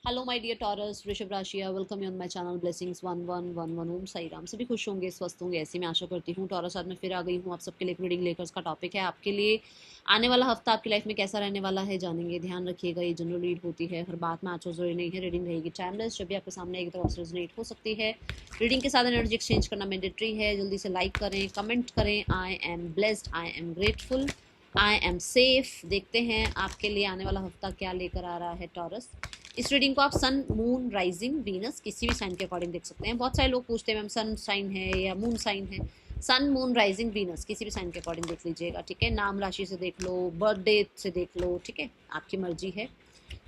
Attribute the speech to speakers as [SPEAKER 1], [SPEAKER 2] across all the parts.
[SPEAKER 1] Hello my dear taurus, वृषभ राशि, welcome you on my channel blessings 1111 ओम साई राम। सभी खुश होंगे, स्वस्थ होंगे, ऐसी मैं आशा करती हूँ। टॉरस आज मैं फिर आ गई हूँ आप सबके लिए रीडिंग लेकर। उसका टॉपिक है आपके लिए आने वाला हफ्ता आपकी लाइफ में कैसा रहने वाला है, जानेंगे। ध्यान रखिएगा, ये जनरल रीड होती है, हर बात में आंचो जरूरी नहीं है। रीडिंग रहेगी टाइमलेस, जब भी आपके सामने एक तरफ से रेजोनेट हो सकती है। रीडिंग के साथ एनर्जी एक्सचेंज करना मैंडेटरी है। जल्दी से लाइक करें, कमेंट करें। I am blessed, I am grateful, I am safe. देखते हैं आपके लिए आने वाला हफ्ता क्या लेकर आ रहा है टॉरस। इस रीडिंग को आप सन, मून, राइजिंग, वीनस किसी भी साइन के अकॉर्डिंग देख सकते हैं। बहुत सारे लोग पूछते हैं मैम सन साइन है या मून साइन है। सन, मून, राइजिंग, वीनस किसी भी साइन के अकॉर्डिंग देख लीजिएगा, ठीक है। नाम राशि से देख लो, बर्थ डेट से देख लो, ठीक है, आपकी मर्जी है।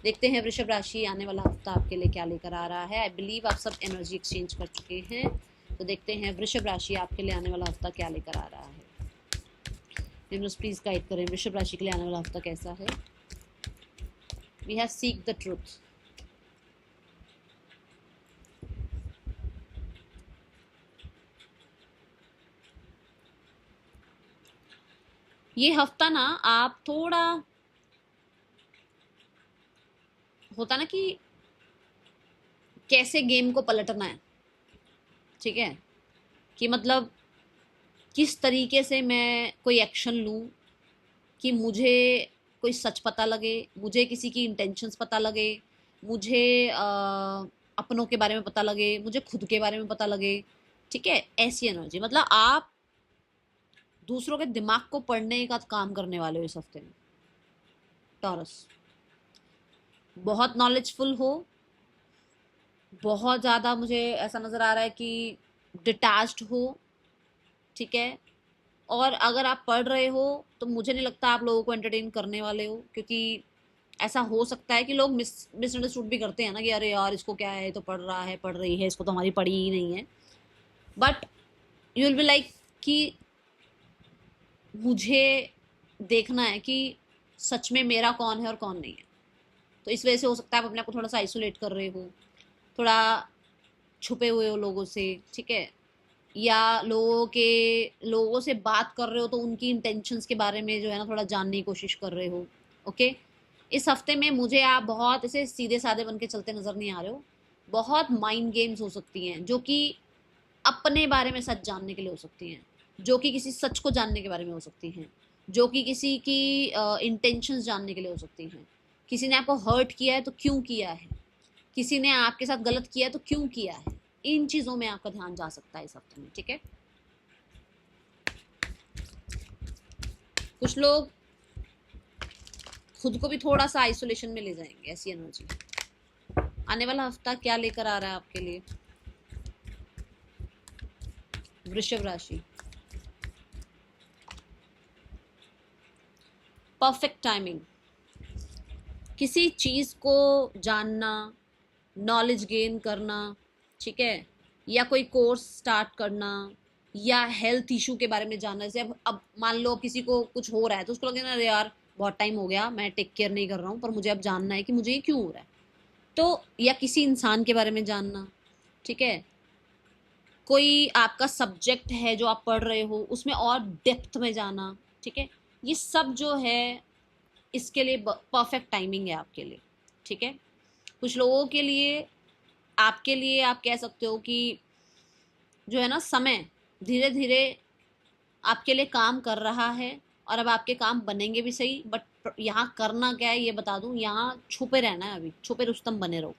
[SPEAKER 1] देखते हैं वृषभ राशि आने वाला हफ्ता आपके लिए क्या लेकर आ रहा है। आई बिलीव आप सब एनर्जी एक्सचेंज कर चुके हैं, तो देखते हैं वृषभ राशि आपके लिए आने वाला हफ्ता क्या लेकर आ रहा है। यूनिवर्स प्लीज गाइड करें, वृषभ राशि के लिए आने वाला हफ्ता कैसा है। We have seek the truth. ये हफ्ता ना आप थोड़ा होता ना कि कैसे गेम को पलटना है, ठीक है, कि मतलब किस तरीके से मैं कोई एक्शन लूं कि मुझे कोई सच पता लगे, मुझे किसी की इंटेंशंस पता लगे, मुझे अपनों के बारे में पता लगे, मुझे खुद के बारे में पता लगे, ठीक है। ऐसी एनर्जी, मतलब आप दूसरों के दिमाग को पढ़ने का काम करने वाले हो इस हफ्ते में टॉरस। बहुत नॉलेजफुल हो, बहुत ज़्यादा मुझे ऐसा नज़र आ रहा है कि डिटैच्ड हो, ठीक है। और अगर आप पढ़ रहे हो तो मुझे नहीं लगता आप लोगों को एंटरटेन करने वाले हो, क्योंकि ऐसा हो सकता है कि लोग मिसअंडरस्टूड भी करते हैं ना कि अरे यार इसको क्या है, तो पढ़ रहा है, पढ़ रही है, इसको तो हमारी पढ़ी ही नहीं है। But you will be like कि मुझे देखना है कि सच में मेरा कौन है और कौन नहीं है। तो इस वजह से हो सकता है आप अपने आप को थोड़ा सा आइसोलेट कर रहे हो, थोड़ा छुपे हुए हो लोगों से, ठीक है। या लोगों से बात कर रहे हो तो उनकी इंटेंशंस के बारे में जो है ना थोड़ा जानने की कोशिश कर रहे हो, ओके। इस हफ्ते में मुझे आप बहुत ऐसे सीधे साधे बन के चलते नजर नहीं आ रहे हो। बहुत माइंड गेम्स हो सकती हैं जो कि अपने बारे में सच जानने के लिए हो सकती हैं, जो कि किसी सच को जानने के बारे में हो सकती हैं, जो कि किसी की इंटेंशंस जानने के लिए हो सकती हैं। किसी ने आपको हर्ट किया है तो क्यों किया है, किसी ने आपके साथ गलत किया है तो क्यों किया है। इन चीज़ों में आपका ध्यान जा सकता है इस हफ्ते में, ठीक है। कुछ लोग खुद को भी थोड़ा सा आइसोलेशन में ले जाएंगे, ऐसी एनर्जी। आने वाला हफ्ता क्या लेकर आ रहा है आपके लिए वृषभ राशि। परफेक्ट टाइमिंग, किसी चीज को जानना, नॉलेज गेन करना, ठीक है, या कोई कोर्स स्टार्ट करना, या हेल्थ इशू के बारे में जानना। जैसे अब मान लो किसी को कुछ हो रहा है तो उसको लगे ना अरे यार बहुत टाइम हो गया मैं टेक केयर नहीं कर रहा हूँ, पर मुझे अब जानना है कि मुझे ये क्यों हो रहा है। तो या किसी इंसान के बारे में जानना, ठीक है। कोई आपका सब्जेक्ट है जो आप पढ़ रहे हो उसमें और डेप्थ में जाना, ठीक है। ये सब जो है इसके लिए परफेक्ट टाइमिंग है आपके लिए, ठीक है। कुछ लोगों के लिए, आपके लिए आप कह सकते हो कि जो है ना समय धीरे धीरे आपके लिए काम कर रहा है, और अब आपके काम बनेंगे भी सही। बट यहाँ करना क्या है ये बता दूं, यहाँ छुपे रहना है, अभी छुपे रुस्तम बने रहो।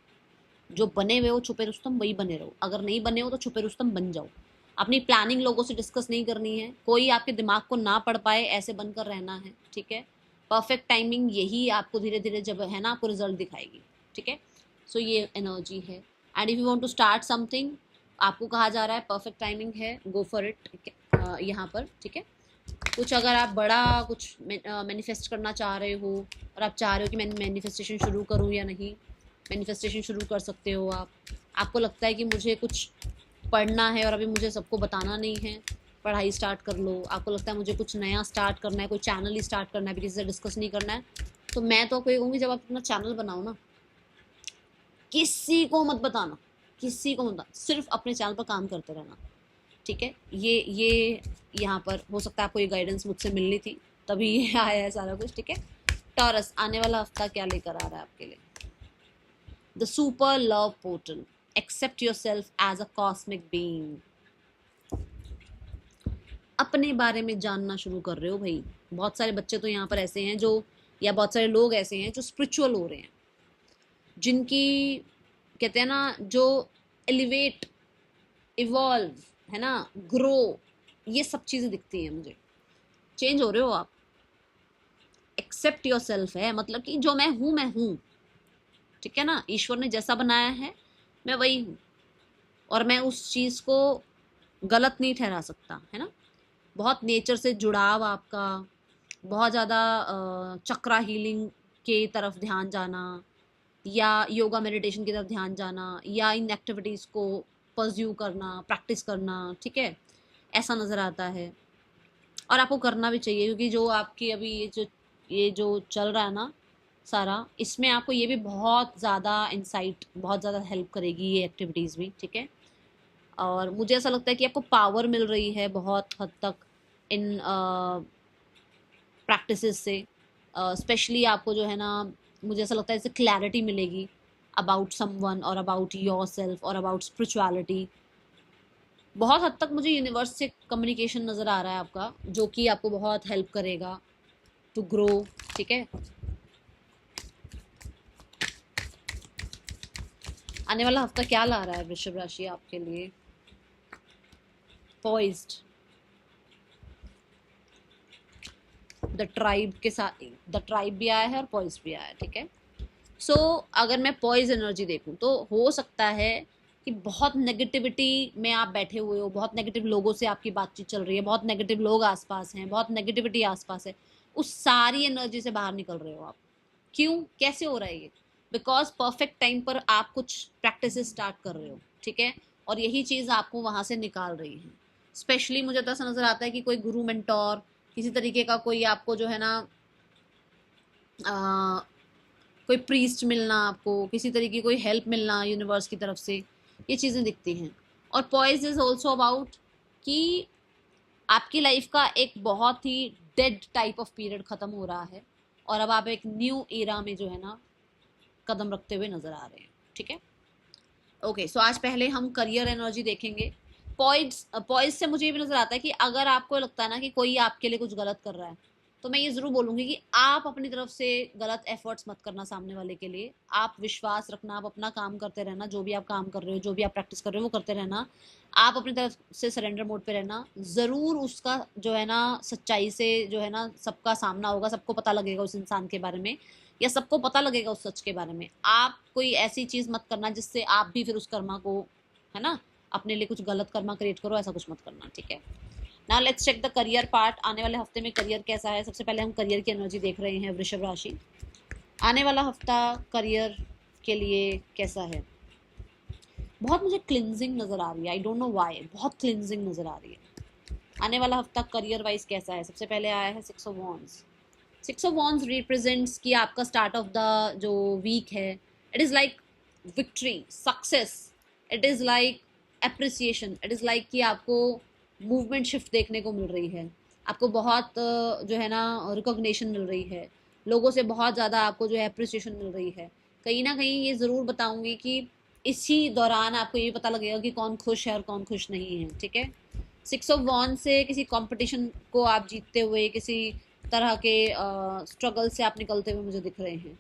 [SPEAKER 1] जो बने हुए हो छुपे रुस्तम वही बने रहो, अगर नहीं बने हो तो छुपे रुस्तम बन जाओ। अपनी प्लानिंग लोगों से डिस्कस नहीं करनी है, कोई आपके दिमाग को ना पढ़ पाए ऐसे बनकर रहना है, ठीक है। परफेक्ट टाइमिंग यही आपको धीरे धीरे जब है ना आपको रिजल्ट दिखाएगी, ठीक है। सो ये एनर्जी है। And if you want to start something, आपको कहा जा रहा है परफेक्ट टाइमिंग है, गो फॉर इट यहाँ पर, ठीक है। कुछ अगर आप बड़ा कुछ मैनिफेस्ट करना चाह रहे हो और आप चाह रहे हो कि मैं मैनिफेस्टेशन शुरू करूँ या नहीं, मैनिफेस्टेशन शुरू कर सकते हो आप। आपको लगता है कि मुझे कुछ पढ़ना है और अभी मुझे सबको बताना नहीं है, पढ़ाई स्टार्ट कर लो। आपको लगता है मुझे कुछ नया स्टार्ट करना है, कोई चैनल ही स्टार्ट करना है, किसी से डिस्कस नहीं करना है, तो मैं तो कोई कहूँगी जब आप अपना चैनल बनाओ ना, किसी को मत बताना, किसी को मत बताना, सिर्फ अपने चैनल पर काम करते रहना, ठीक है। ये यहाँ पर हो सकता है आपको ये गाइडेंस मुझसे मिलनी थी, तभी ये आया है सारा कुछ, ठीक है। टॉरस आने वाला हफ्ता क्या लेकर आ रहा है आपके लिए। The super love portal, accept yourself as a cosmic being. अपने बारे में जानना शुरू कर रहे हो भाई। बहुत सारे बच्चे तो यहाँ पर ऐसे हैं जो, या बहुत सारे लोग ऐसे हैं जो स्पिरिचुअल हो रहे हैं, जिनकी कहते हैं ना, जो एलिवेट, इवॉल्व, है ना, ग्रो, ये सब चीज़ें दिखती हैं मुझे। चेंज हो रहे हो आप। एक्सेप्ट योर सेल्फ है मतलब कि जो मैं हूँ, ठीक है ना। ईश्वर ने जैसा बनाया है मैं वही हूँ, और मैं उस चीज़ को गलत नहीं ठहरा सकता, है ना। बहुत नेचर से जुड़ाव आपका, बहुत ज़्यादा चक्रा हीलिंग के तरफ ध्यान जाना, या योगा मेडिटेशन की तरफ ध्यान जाना, या इन एक्टिविटीज़ को परस्यू करना, प्रैक्टिस करना, ठीक है, ऐसा नज़र आता है। और आपको करना भी चाहिए, क्योंकि जो आपकी अभी ये जो चल रहा है ना सारा, इसमें आपको ये भी बहुत ज़्यादा इंसाइट, बहुत ज़्यादा हेल्प करेगी ये एक्टिविटीज़ भी, ठीक है। और मुझे ऐसा लगता है कि आपको पावर मिल रही है बहुत हद तक इन प्रैक्टिसेस से। स्पेशली आपको जो है ना, मुझे ऐसा लगता है इससे क्लैरिटी मिलेगी अबाउट समवन और अबाउट योर सेल्फ और अबाउट स्पिरिचुअलिटी। बहुत हद तक मुझे यूनिवर्स से कम्युनिकेशन नज़र आ रहा है आपका, जो कि आपको बहुत हेल्प करेगा टू ग्रो, ठीक है। आने वाला हफ्ता क्या ला रहा है वृषभ राशि आपके लिए? पॉइज्ड, द ट्राइब के साथ, द ट्राइब भी आया है और पॉइज्ड भी आया है, ठीक है। सो अगर मैं पॉइज एनर्जी देखूं तो हो सकता है कि बहुत नेगेटिविटी में आप बैठे हुए हो, बहुत नेगेटिव लोगों से आपकी बातचीत चल रही है, बहुत नेगेटिव लोग आसपास हैं, बहुत नेगेटिविटी आसपास है, उस सारी एनर्जी से बाहर निकल रहे हो आप। क्यों, कैसे हो रहा है ये? बिकॉज परफेक्ट टाइम पर आप कुछ प्रैक्टिस स्टार्ट कर रहे हो, ठीक है, और यही चीज़ आपको वहाँ से निकाल रही है। स्पेशली मुझे तो ऐसा नज़र आता है कि कोई गुरु, मेंटोर, किसी तरीके का कोई आपको जो है ना, कोई प्रीस्ट मिलना, आपको किसी तरीके की कोई हेल्प मिलना यूनिवर्स की तरफ से, ये चीज़ें दिखती हैं। और पॉइज इज ऑल्सो अबाउट कि आपकी लाइफ का एक बहुत ही डेड टाइप ऑफ पीरियड ख़त्म हो रहा है, और अब आप एक न्यू एरा में जो है ना कदम रखते हुए नज़र आ रहे हैं, ठीक है। ओके, सो आज पहले हम करियर एनर्जी देखेंगे। पॉइज से मुझे ये भी नज़र आता है कि अगर आपको लगता है ना कि कोई आपके लिए कुछ गलत कर रहा है, तो मैं ये ज़रूर बोलूँगी कि आप अपनी तरफ से गलत एफर्ट्स मत करना सामने वाले के लिए। आप विश्वास रखना, आप अपना काम करते रहना, जो भी आप काम कर रहे हो, जो भी आप प्रैक्टिस कर रहे हो वो करते रहना। आप अपनी तरफ से सरेंडर मोड पे रहना। ज़रूर उसका जो है ना सच्चाई से जो है ना सबका सामना होगा, सबको पता लगेगा उस इंसान के बारे में, या सबको पता लगेगा उस सच के बारे में। आप कोई ऐसी चीज़ मत करना जिससे आप भी फिर उस कर्मा को, है ना, अपने लिए कुछ गलत कर्मा क्रिएट करो, ऐसा कुछ मत करना, ठीक है। Now let's check the career part. आने वाले हफ्ते में करियर कैसा है? सबसे पहले हम करियर की एनर्जी देख रहे हैं वृषभ राशि। आने वाला हफ्ता करियर के लिए कैसा है? बहुत मुझे क्लिनजिंग नज़र आ रही है, आई डोंट नो व्हाई, बहुत क्लिनजिंग नज़र आ रही है। आने वाला हफ्ता करियर वाइज कैसा है? सबसे पहले आया है 6 of wands. 6 of wands represents कि आपका स्टार्ट ऑफ द जो वीक है, it is like victory, success, it is like appreciation, it is like कि आपको मूवमेंट शिफ्ट देखने को मिल रही है, आपको बहुत जो है ना रिकॉग्निशन मिल रही है, लोगों से बहुत ज़्यादा आपको जो है अप्रिसिएशन मिल रही है। कहीं ना कहीं ये ज़रूर बताऊंगी कि इसी दौरान आपको ये पता लगेगा कि कौन खुश है और कौन खुश नहीं है, ठीक है। 6 ऑफ वॉन्ड से किसी कंपटीशन को आप जीतते हुए, किसी तरह के स्ट्रगल से आप निकलते हुए मुझे दिख रहे हैं।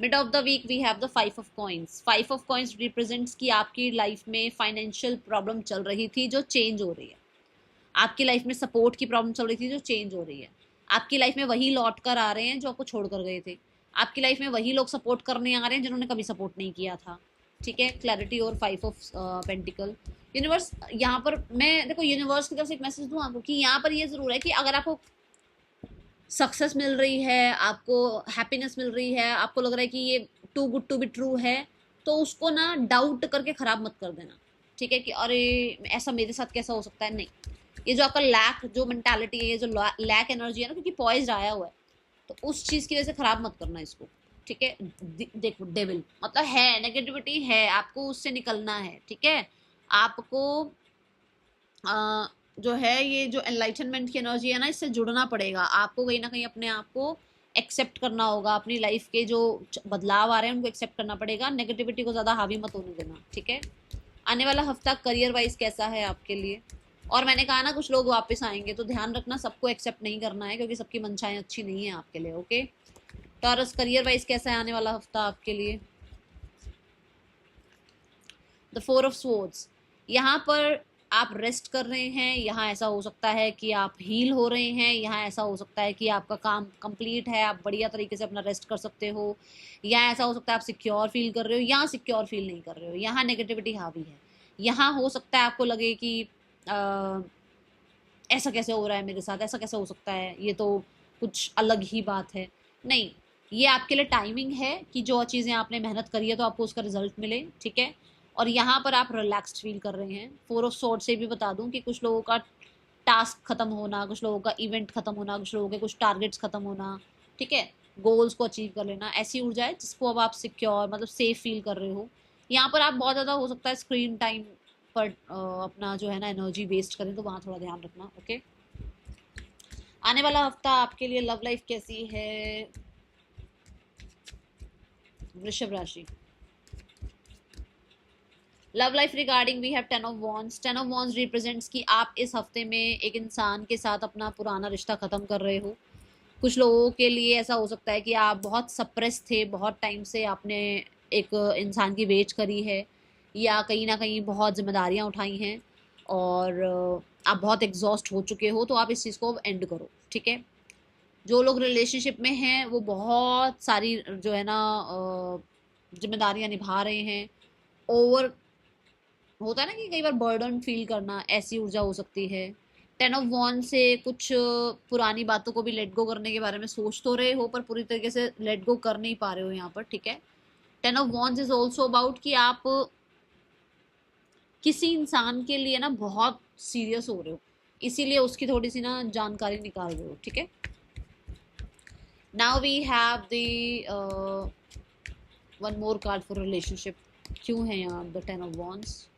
[SPEAKER 1] Mid of the week we have the 5 of coins. 5 of coins represents कि आपकी लाइफ में फाइनेंशियल प्रॉब्लम चल रही थी जो चेंज हो रही है, आपकी लाइफ में सपोर्ट की प्रॉब्लम चल रही थी जो चेंज हो रही है, आपकी लाइफ में वही लौट कर आ रहे हैं जो आपको छोड़ कर गए थे, आपकी लाइफ में वही लोग सपोर्ट करने आ रहे हैं जिन्होंने कभी सपोर्ट नहीं किया था, ठीक है। क्लैरिटी और 5 ऑफ पेंटिकल। यूनिवर्स यहाँ पर, मैं देखो यूनिवर्स की तरफ से एक मैसेज दूँ आपको कि यहाँ पर ये ज़रूर है कि अगर आपको सक्सेस मिल रही है, आपको हैप्पीनेस मिल रही है, आपको लग रहा है कि ये too good to be true है, तो उसको ना डाउट करके ख़राब मत कर देना, ठीक है, कि अरे ऐसा मेरे साथ कैसा हो सकता है। नहीं, ये जो आपका लैक जो मेंटालिटी है, ये जो लैक एनर्जी है ना, क्योंकि पॉइज आया हुआ है, तो उस चीज़ की वजह से ख़राब मत करना इसको, ठीक है। देखो डेविल मतलब है, नेगेटिविटी है, आपको उससे निकलना है, ठीक है। आपको जो है ये जो एनलाइटनमेंट की एनर्जी है ना, इससे जुड़ना पड़ेगा आपको, कहीं ना कहीं अपने आप को एक्सेप्ट करना होगा, अपनी लाइफ के जो बदलाव आ रहे हैं उनको एक्सेप्ट करना पड़ेगा, नेगेटिविटी को ज़्यादा हावी मत होने देना, ठीक है। आने वाला हफ्ता करियर वाइज कैसा है आपके लिए? और मैंने कहा ना कुछ लोग वापस आएंगे, तो ध्यान रखना सबको एक्सेप्ट नहीं करना है, क्योंकि सबकी मंशाएं अच्छी नहीं है आपके लिए, ओके। टॉरस करियर वाइज कैसा है आने वाला हफ्ता आपके लिए? द 4 ऑफ स्वॉर्ड्स, यहाँ पर आप रेस्ट कर रहे हैं, यहाँ ऐसा हो सकता है कि आप हील हो रहे हैं, यहाँ ऐसा हो सकता है कि आपका काम कंप्लीट है, आप बढ़िया तरीके से अपना रेस्ट कर सकते हो, या ऐसा हो सकता है आप सिक्योर फील कर रहे हो, यहाँ सिक्योर फील नहीं कर रहे हो, यहाँ नेगेटिविटी हावी है। यहाँ हो सकता है आपको लगे कि ऐसा कैसे हो रहा है मेरे साथ, ऐसा कैसे हो सकता है, ये तो कुछ अलग ही बात है। नहीं, ये आपके लिए टाइमिंग है कि जो चीज़ें आपने मेहनत करी है तो आपको उसका रिजल्ट मिले, ठीक है। और यहाँ पर आप रिलैक्स्ड फील कर रहे हैं। 4 ऑफ स्वॉर्ड्स से भी बता दूं कि कुछ लोगों का टास्क खत्म होना, कुछ लोगों का इवेंट खत्म होना, कुछ लोगों के कुछ टारगेट्स खत्म होना, ठीक है, गोल्स को अचीव कर लेना, ऐसी ऊर्जा है जिसको अब आप सिक्योर मतलब सेफ फील कर रहे हो। यहाँ पर आप बहुत ज़्यादा हो सकता है स्क्रीन टाइम पर अपना जो है ना एनर्जी वेस्ट करें, तो वहाँ थोड़ा ध्यान रखना, ओके। आने वाला हफ्ता आपके लिए लव लाइफ कैसी है वृषभ राशि? Love life regarding we have 10 of wands. 10 of wands represents कि आप इस हफ्ते में एक इंसान के साथ अपना पुराना रिश्ता ख़त्म कर रहे हो। कुछ लोगों के लिए ऐसा हो सकता है कि आप बहुत सप्रेस थे, बहुत टाइम से आपने एक इंसान की वेट करी है, या कहीं ना कहीं बहुत जिम्मेदारियां उठाई हैं और आप बहुत एग्जॉस्ट हो चुके हो, तो आप इस चीज़ को एंड करो, ठीक है। जो लोग रिलेशनशिप में हैं वो बहुत सारी जो है ना जिम्मेदारियां निभा रहे हैं। ओवर होता है ना कि कई बार बर्डन फील करना, ऐसी ऊर्जा हो सकती है। 10 ऑफ वॉन्ड से कुछ पुरानी बातों को भी लेट गो करने के बारे में सोच तो रहे हो, पर पूरी तरीके से लेट गो कर नहीं पा रहे हो यहाँ पर, ठीक है। 10 of wands is also about कि आप किसी इंसान के लिए ना बहुत सीरियस हो रहे हो, इसीलिए उसकी थोड़ी सी ना जानकारी निकाल रहे हो, ठीक है। Now we have the one more card for relationship. क्यों है यहाँ द 10 ऑफ वॉन्ड्स?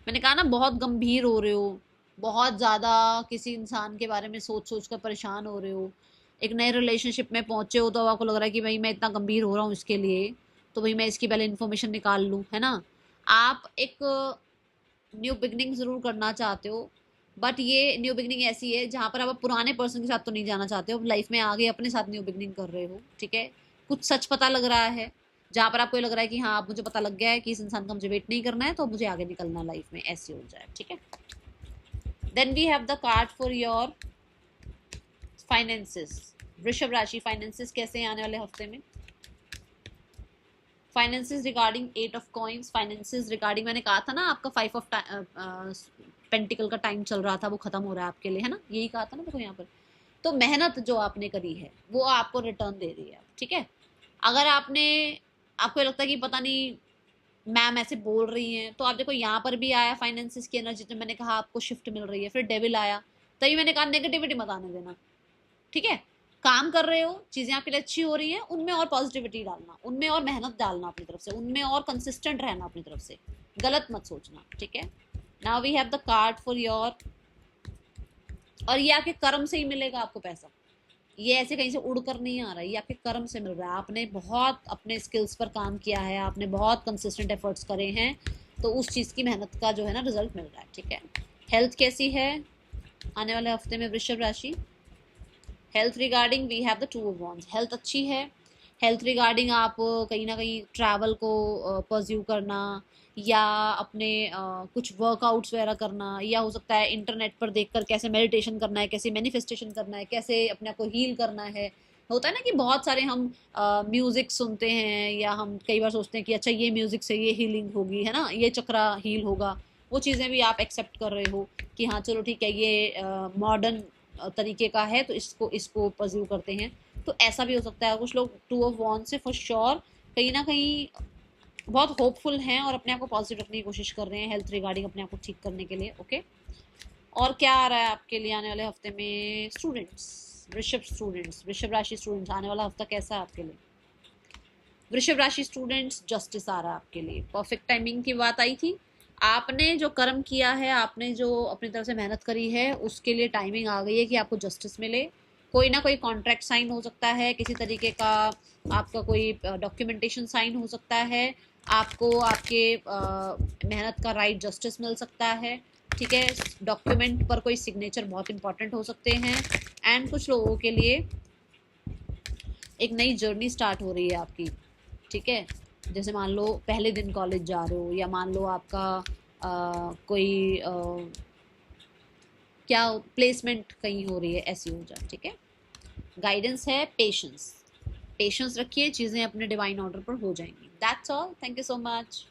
[SPEAKER 1] मैंने कहा ना बहुत गंभीर हो रहे हो, बहुत ज़्यादा किसी इंसान के बारे में सोच सोच कर परेशान हो रहे हो। एक नए रिलेशनशिप में पहुंचे हो तो आपको लग रहा है कि भाई मैं इतना गंभीर हो रहा हूँ इसके लिए, तो भाई मैं इसकी पहले इन्फॉर्मेशन निकाल लूँ, है ना। आप एक न्यू बिगनिंग ज़रूर करना चाहते हो, बट ये न्यू बिगनिंग ऐसी है जहाँ पर आप पुराने पर्सन के साथ तो नहीं जाना चाहते हो, लाइफ में आगे अपने साथ न्यू बिगनिंग कर रहे हो, ठीक है। कुछ सच पता लग रहा है जहाँ पर आपको लग रहा है कि हाँ, आप मुझे पता लग गया है कि इस इंसान का मुझे वेट नहीं करना है, तो मुझे आगे निकलना लाइफ में, ऐसी हो जाए, ठीक है। Then we have the card for your finances. वृषभ राशि, फाइनेंसेस कैसे हैं आने वाले हफ्ते में? Finances regarding 8 of coins. Finances regarding मैंने कहा था ना आपका 5 ऑफ पेंटिकल का टाइम चल रहा था, वो खत्म हो रहा है आपके लिए, है ना, यही कहा था ना देखो यहाँ पर। तो मेहनत जो आपने करी है वो आपको रिटर्न दे रही है, ठीक है। अगर आपने आपको लगता है कि पता नहीं मैम ऐसे बोल रही हैं, तो आप देखो यहाँ पर भी आया फाइनेंसेस की एनर्जी, जब मैंने कहा आपको शिफ्ट मिल रही है, फिर डेविल आया, तभी मैंने कहा नेगेटिविटी मत आने देना, ठीक है। काम कर रहे हो, चीजें आपके लिए अच्छी हो रही हैं, उनमें और पॉजिटिविटी डालना, उनमें और मेहनत डालना अपनी तरफ से, उनमें और कंसिस्टेंट रहना अपनी तरफ से, गलत मत सोचना, ठीक है। Now we have the card for your, और ये आपके कर्म से ही मिलेगा आपको पैसा, ये ऐसे कहीं से उड़कर नहीं आ रहा है, ये आपके कर्म से मिल रहा है। आपने बहुत अपने स्किल्स पर काम किया है, आपने बहुत कंसिस्टेंट एफर्ट्स करे हैं, तो उस चीज़ की मेहनत का जो है ना रिजल्ट मिल रहा है, ठीक है। हेल्थ कैसी है आने वाले हफ्ते में वृषभ राशि? Health regarding we have the 2 of wands. Health अच्छी है। हेल्थ रिगार्डिंग आप कहीं ना कहीं ट्रैवल को परस्यू करना, या अपने कुछ वर्कआउट्स वगैरह करना, या हो सकता है इंटरनेट पर देखकर कैसे मेडिटेशन करना है, कैसे मैनिफेस्टेशन करना है, कैसे अपने आप को हील करना है। होता है ना कि बहुत सारे हम म्यूज़िक सुनते हैं, या हम कई बार सोचते हैं कि अच्छा ये म्यूज़िक से ये हीलिंग होगी, है ना, ये चक्रा हील होगा। वो चीज़ें भी आप एक्सेप्ट कर रहे हो कि हाँ चलो ठीक है, ये मॉडर्न तरीके का है, तो इसको इसको परस्यू करते हैं, तो ऐसा भी हो सकता है। कुछ लोग 2 ऑफ वॉन्ड्स से फॉर श्योर कहीं ना कहीं बहुत होपफुल हैं और अपने आप को पॉजिटिव रखने की कोशिश कर रहे हैं हेल्थ रिगार्डिंग, अपने आप को ठीक करने के लिए, ओके। और क्या आ रहा है आपके लिए आने वाले हफ्ते में? स्टूडेंट्स, वृषभ स्टूडेंट्स, वृषभ राशि स्टूडेंट्स, आने वाला हफ्ता कैसा है आपके लिए? वृषभ राशि स्टूडेंट्स, जस्टिस आ रहा है आपके लिए, परफेक्ट टाइमिंग की बात आई थी। आपने जो कर्म किया है, आपने जो अपनी तरफ से मेहनत करी है, उसके लिए टाइमिंग आ गई है कि आपको जस्टिस मिले। कोई ना कोई कॉन्ट्रैक्ट साइन हो सकता है, किसी तरीके का आपका कोई डॉक्यूमेंटेशन साइन हो सकता है, आपको आपके मेहनत का राइट जस्टिस मिल सकता है। ठीक है, डॉक्यूमेंट पर कोई सिग्नेचर बहुत इंपॉर्टेंट हो सकते हैं। एंड कुछ लोगों के लिए एक नई जर्नी स्टार्ट हो रही है आपकी। ठीक है, जैसे मान लो पहले दिन कॉलेज जा रहे हो, या मान लो आपका कोई क्या प्लेसमेंट कहीं हो रही है, ऐसी हो जाए। ठीक है, गाइडेंस है पेशेंस। पेशेंस रखिए, चीज़ें अपने डिवाइन ऑर्डर पर हो जाएंगी। That's all, thank you so much.